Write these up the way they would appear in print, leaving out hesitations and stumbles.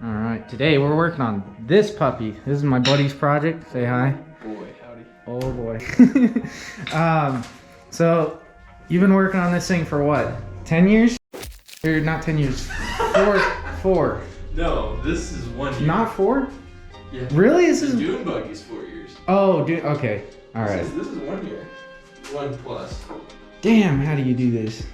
All right, today we're working on this puppy. This is my buddy's project. Say hi. Boy, howdy. Oh boy. So you've been working on this thing for what? 10 years? Or not 10 years? Four. No, this is 1 year. Not 4? Yeah. Really? This the is Dune Buggy's 4 years. Oh, dude. Okay. All right. This is 1 year. 1 plus. Damn. How do you do this?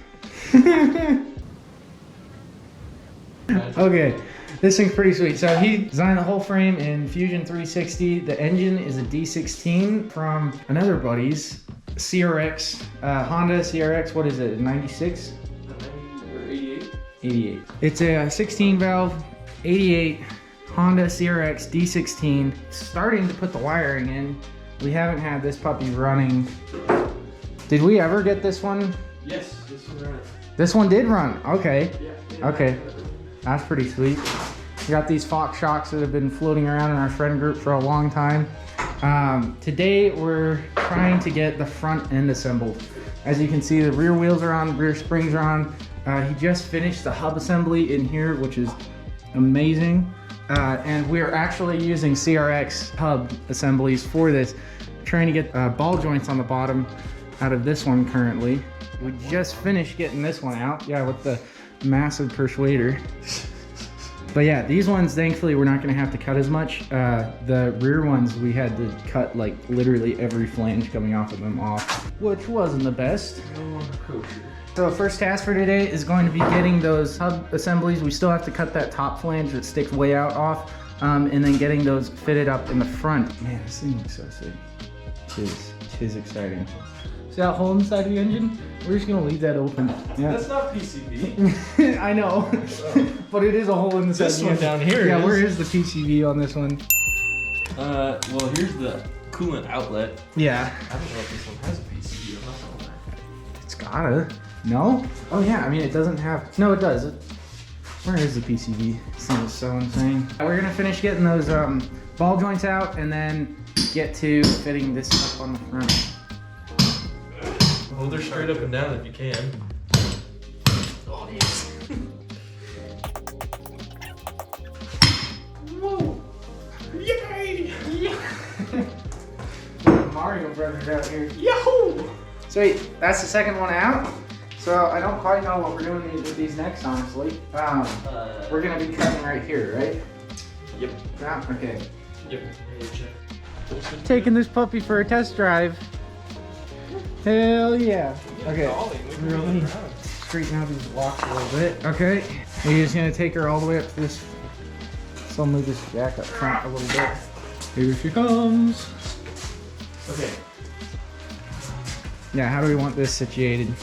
Okay. This thing's pretty sweet. So he designed the whole frame in Fusion 360. The engine is a D16 from another buddy's CRX, Honda CRX. What is it? 96? 88. 88. It's a 16 valve, 88 Honda CRX D16. Starting to put the wiring in. We haven't had this puppy running. Did we ever get this one? Yes, this one ran. This one did run. Okay. Yeah. Okay. That's pretty sweet. We got these Fox shocks that have been floating around in our friend group for a long time. Today we're trying to get the front end assembled. As you can see, the rear wheels are on, rear springs are on. He just finished the hub assembly in here, which is amazing. And we're actually using CRX hub assemblies for this. Trying to get ball joints on the bottom out of this one currently. We just finished getting this one out. Yeah, with the massive persuader. But yeah, these ones, thankfully, we're not gonna have to cut as much. The rear ones, we had to cut like literally every flange coming off of them off, which wasn't the best. So first task for today is going to be getting those hub assemblies. We still have to cut that top flange that sticks way out off, and then getting those fitted up in the front. Man, this thing looks so sick. Tis exciting. See that hole inside the engine? We're just gonna leave that open. Yeah. That's not PCB. I know, but it is a hole in the This one down here. Yeah, where is the PCB on this one? Well, here's the coolant outlet. Yeah. I don't know if this one has a PCB or not. It's gotta. No? Oh yeah, I mean it doesn't have, no it does. Where is the PCB? This thing is so insane. We're gonna finish getting those ball joints out and then get to fitting this up on the front. Hold her straight up and down if you can. Oh, yes. Whoa! Yay! Yeah. Mario Brothers out here. Yahoo! Sweet, that's the second one out. So I don't quite know what we're doing with these next, honestly. We're gonna be cutting right here, right? Yep. Yeah, okay. Yep. Taking this puppy for a test drive. Hell yeah. Okay. Really straighten out these blocks a little bit. Okay. We're just gonna take her all the way up to this. So I'll move this jack up front a little bit. Here she comes. Okay. Yeah, how do we want this situated?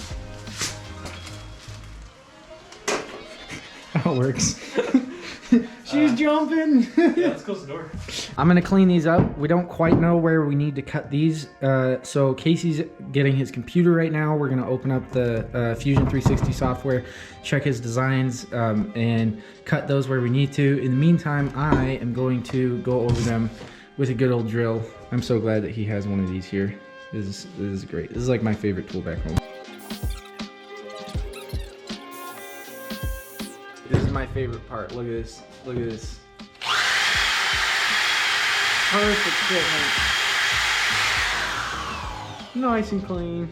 That works. She's jumping. Yeah, let's close the door. I'm gonna clean these up. We don't quite know where we need to cut these. So Casey's getting his computer right now. We're gonna open up the Fusion 360 software, check his designs, and cut those where we need to. In the meantime, I am going to go over them with a good old drill. I'm so glad that he has one of these here. This is great. This is like my favorite tool back home. This is my favorite part. Look at this. Look at this. Perfect fitment. Nice and clean.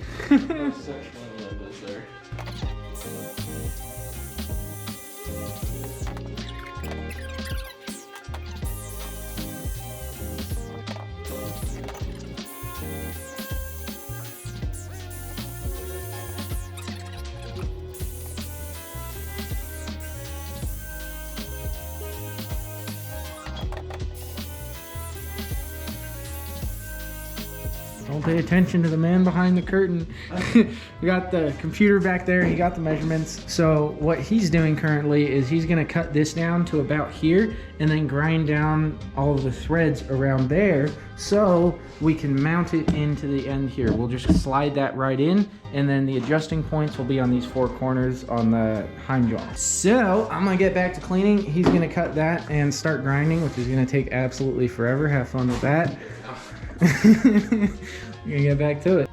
Don't pay attention to the man behind the curtain. We got the computer back there. He got the measurements. So what he's doing currently is he's gonna cut this down to about here and then grind down all of the threads around there so we can mount it into the end here. We'll just slide that right in, and then the adjusting points will be on these four corners on the hind jaw. So I'm gonna get back to cleaning. He's gonna cut that and start grinding, which is gonna take absolutely forever. Have fun with that. We're gonna get back to it.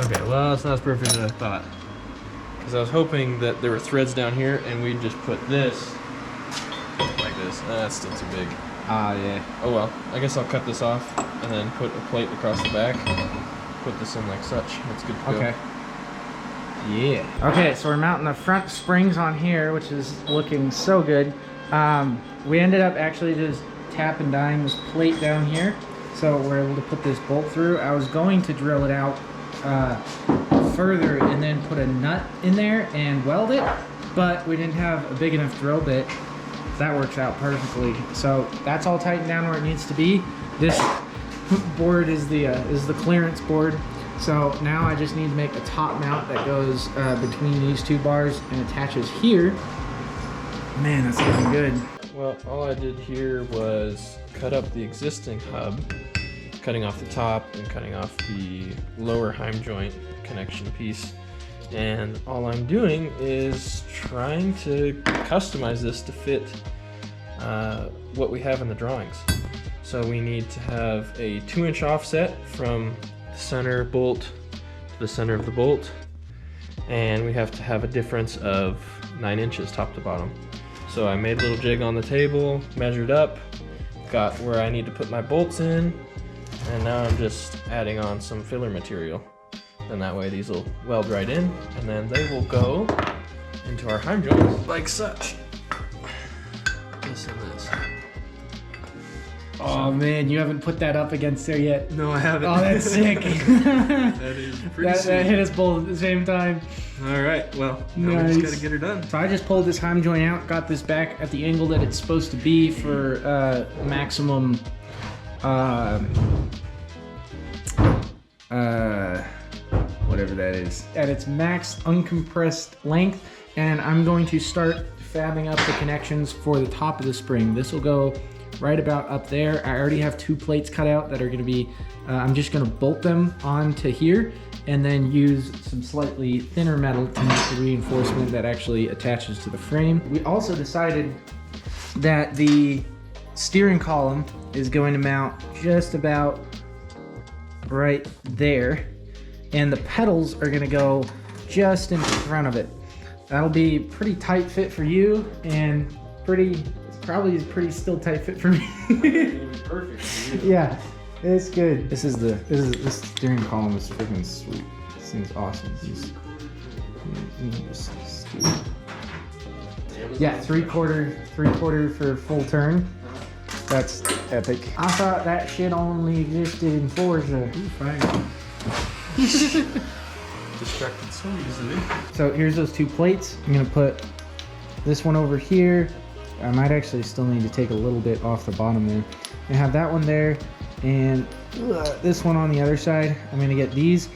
Okay, well, it's not as perfect as I thought. Because I was hoping that there were threads down here and we'd just put this like this. That's still too big. Ah, yeah. Oh well, I guess I'll cut this off and then put a plate across the back. Put this in like such. That's good to go. Okay. Yeah. Okay, so we're mounting the front springs on here, which is looking so good. We ended up actually just tap and dyeing this plate down here, so we're able to put this bolt through. I was going to drill it out further and then put a nut in there and weld it, but we didn't have a big enough drill bit. That works out perfectly. So that's all tightened down where it needs to be. This board is the clearance board. So now I just need to make a top mount that goes between these two bars and attaches here. Man, that's looking good. Well, all I did here was cut up the existing hub, cutting off the top and cutting off the lower heim joint connection piece. And all I'm doing is trying to customize this to fit what we have in the drawings. So we need to have a 2-inch offset from the center bolt to the center of the bolt, and we have to have a difference of 9 inches top to bottom. So I made a little jig on the table, measured up, got where I need to put my bolts in, and now I'm just adding on some filler material. And that way these will weld right in, and then they will go into our heim joints like such. This and this. Oh man, you haven't put that up against there yet. No, I haven't. Oh, that's sick. That is pretty sick. That hit us both at the same time. All right, well, now we just gotta get her done. So I just pulled this heim joint out, got this back at the angle that it's supposed to be for maximum whatever that is, at its max uncompressed length, and I'm going to start fabbing up the connections for the top of the spring. This will go right about up there. I already have 2 plates cut out that are going to be, I'm just going to bolt them onto here and then use some slightly thinner metal to make the reinforcement that actually attaches to the frame. We also decided that the steering column is going to mount just about right there, and the pedals are going to go just in front of it. That'll be pretty tight fit for you, and probably pretty still tight fit for me. Perfect for you. Yeah, it's good. This steering column is freaking sweet. This thing's awesome. Yeah, three quarter for full turn. That's epic. I thought that shit only existed in Forza. Ooh, fine. Distracted so easily. So here's those 2 plates. I'm gonna put this one over here. I might actually still need to take a little bit off the bottom there. I have that one there, and this one on the other side. I'm gonna get these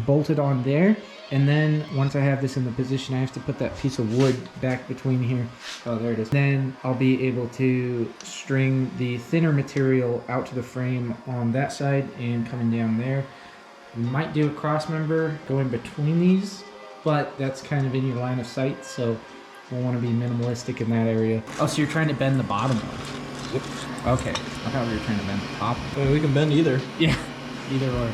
bolted on there, and then once I have this in the position, I have to put that piece of wood back between here. Oh, there it is. Then I'll be able to string the thinner material out to the frame on that side and coming down there. We might do a cross member going between these, but that's kind of in your line of sight, so we'll want to be minimalistic in that area. Oh, so you're trying to bend the bottom one? Yep. Okay, I thought we were trying to bend the top. I mean, we can bend either. Yeah, either or.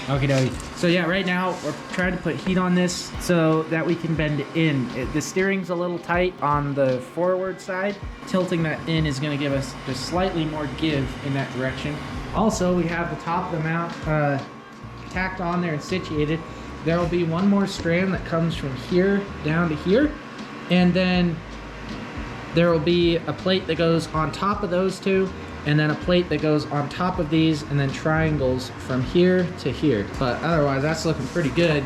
Okie dokie. So yeah, right now we're trying to put heat on this so that we can bend it in. The steering's a little tight on the forward side. Tilting that in is going to give us just slightly more give in that direction. Also, we have the top of the mount tacked on there and situated. There will be one more strand that comes from here down to here, and then there will be a plate that goes on top of those 2, and then a plate that goes on top of these, and then triangles from here to here. But otherwise, that's looking pretty good.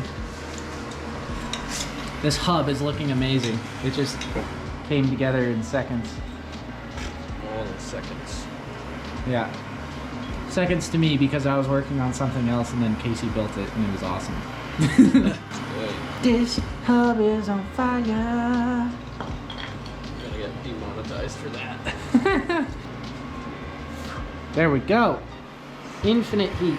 This hub is looking amazing. It just came together in seconds. All in seconds. Yeah. Seconds to me because I was working on something else, and then Casey built it, and it was awesome. Good. This hub is on fire. I'm gonna get demonetized for that. There we go. Infinite heat.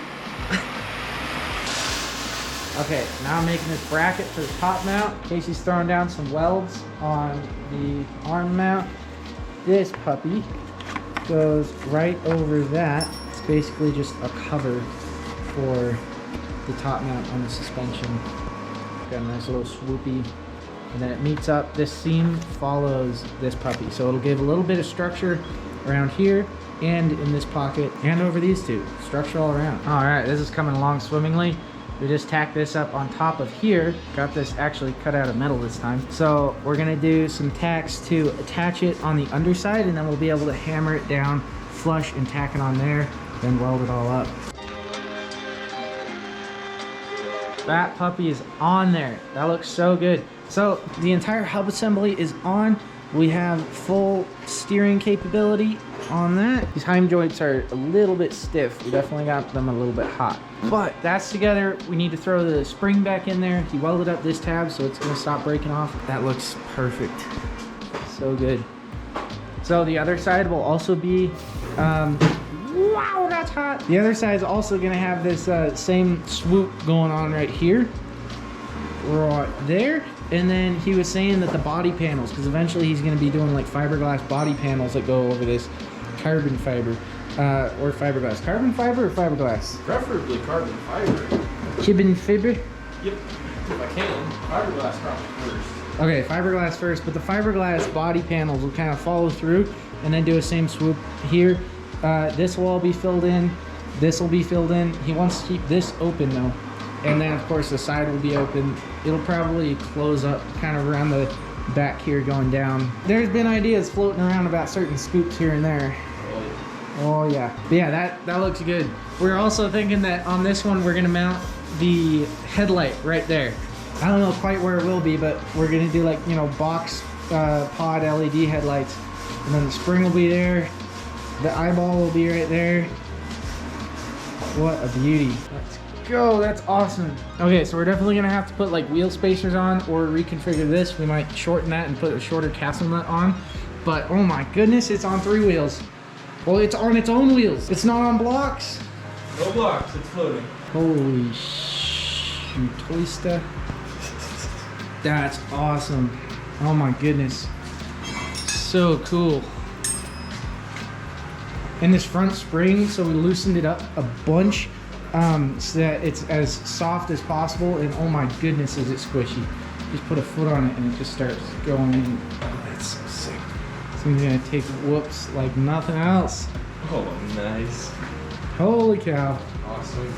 Okay, now I'm making this bracket for the top mount. Casey's throwing down some welds on the arm mount. This puppy goes right over that. It's basically just a cover for the top mount on the suspension. Got a nice little swoopy. And then it meets up. This seam follows this puppy. So it'll give a little bit of structure around here and in this pocket and over these two. Structure all around. All right, this is coming along swimmingly. We just tack this up on top of here. Got this actually cut out of metal this time. So we're gonna do some tacks to attach it on the underside, and then we'll be able to hammer it down flush and tack it on there, then weld it all up. That puppy is on there. That looks so good. So the entire hub assembly is on. We have full steering capability on that. These heim joints are a little bit stiff. We definitely got them a little bit hot. But that's together. We need to throw the spring back in there. He welded up this tab so it's gonna stop breaking off. That looks perfect. So good. So the other side will also be, wow, that's hot. The other side is also gonna have this same swoop going on right here. Right there. And then he was saying that the body panels, because eventually he's going to be doing like fiberglass body panels that go over this carbon fiber, or fiberglass. Carbon fiber or fiberglass? Preferably carbon fiber. Carbon fiber? Yep, if I can. Fiberglass probably first. Okay, fiberglass first, but the fiberglass body panels will kind of follow through and then do a same swoop here. This will all be filled in. This will be filled in. He wants to keep this open though. And then of course the side will be open. It'll probably close up kind of around the back here going down. There's been ideas floating around about certain scoops here and there. Oh yeah. But yeah, that looks good. We're also thinking that on this one we're gonna mount the headlight right there. I don't know quite where it will be, but we're gonna do like, you know, box pod LED headlights. And then the spring will be there. The eyeball will be right there. What a beauty. Let's go, that's awesome. Okay, so we're definitely gonna have to put like wheel spacers on or reconfigure this. We might shorten that and put a shorter castle nut on. But oh my goodness, it's on 3 wheels. Well, it's on its own wheels. It's not on blocks. No blocks, it's floating. Holy shoot, oyster. That's awesome. Oh my goodness. So cool. And this front spring, so we loosened it up a bunch so that it's as soft as possible, and oh my goodness is it squishy. Just put a foot on it and it just starts going in. Oh, that's so sick. So I'm gonna take whoops like nothing else. Oh, nice. Holy cow. Awesome.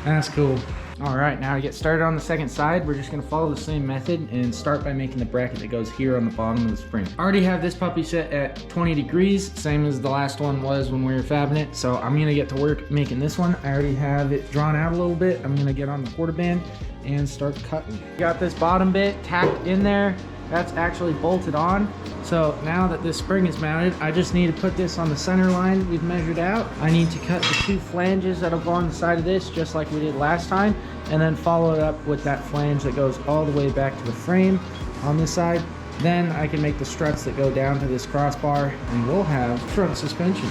That's cool. All right, now to get started on the second side, we're just gonna follow the same method and start by making the bracket that goes here on the bottom of the spring. I already have this puppy set at 20 degrees, same as the last one was when we were fabbing it. So I'm gonna get to work making this one. I already have it drawn out a little bit. I'm gonna get on the quarter band and start cutting. Got this bottom bit tacked in there. That's actually bolted on. So now that this spring is mounted, I just need to put this on the center line we've measured out. I need to cut the 2 flanges that'll go on the side of this, just like we did last time, and then follow it up with that flange that goes all the way back to the frame on this side. Then I can make the struts that go down to this crossbar, and we'll have front suspension.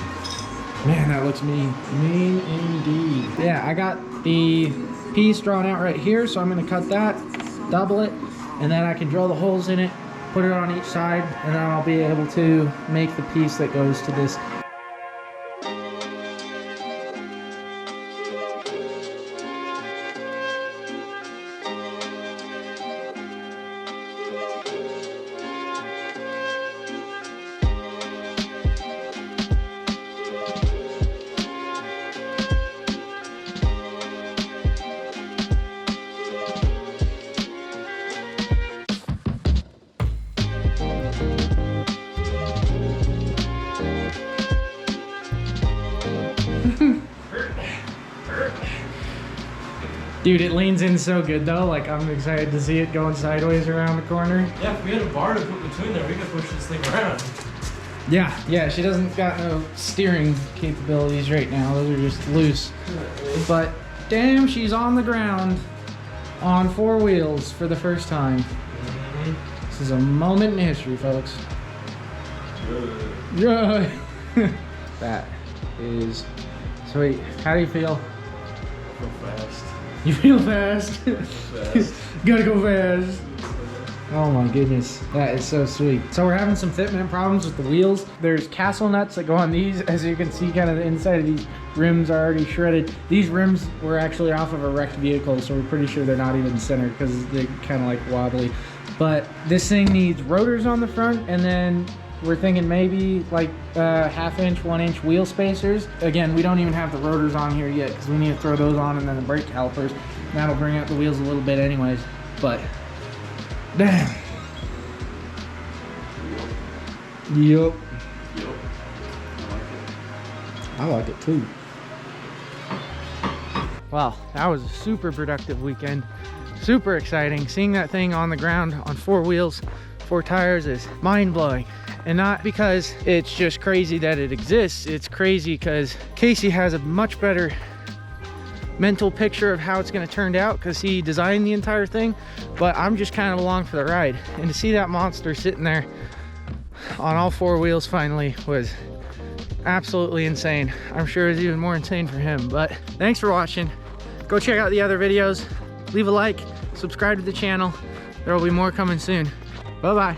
Man, that looks mean. Mean indeed. Yeah, I got the piece drawn out right here, so I'm gonna cut that, double it, and then I can drill the holes in it, put it on each side, and then I'll be able to make the piece that goes to this. Dude, it leans in so good though. Like, I'm excited to see it going sideways around the corner. Yeah, if we had a bar to put between there, we could push this thing around. Yeah, she doesn't got no steering capabilities right now. Those are just loose. But damn, she's on the ground on 4 wheels for the first time. This is a moment in history, folks. Yeah. That is sweet. How do you feel? Go fast. You feel fast? Fast. Gotta go fast. Oh my goodness, that is so sweet. So we're having some fitment problems with the wheels. There's castle nuts that go on these. As you can see, kind of the inside of these rims are already shredded. These rims were actually off of a wrecked vehicle, so we're pretty sure they're not even centered because they're kind of like wobbly. But this thing needs rotors on the front, and then we're thinking maybe like 1/2 inch, 1 inch wheel spacers. Again, we don't even have the rotors on here yet because we need to throw those on, and then the brake calipers. That'll bring out the wheels a little bit anyways, but damn. Yup. I like it too. Wow, that was a super productive weekend. Super exciting. Seeing that thing on the ground on 4 wheels, 4 tires is mind-blowing. And not because it's just crazy that it exists. It's crazy because Casey has a much better mental picture of how it's going to turn out because he designed the entire thing, but I'm just kind of along for the ride. And to see that monster sitting there on all 4 wheels finally was absolutely insane. I'm sure it's even more insane for him. But thanks for watching. Go check out the other videos. Leave a like, subscribe to the channel. There will be more coming soon. Bye bye.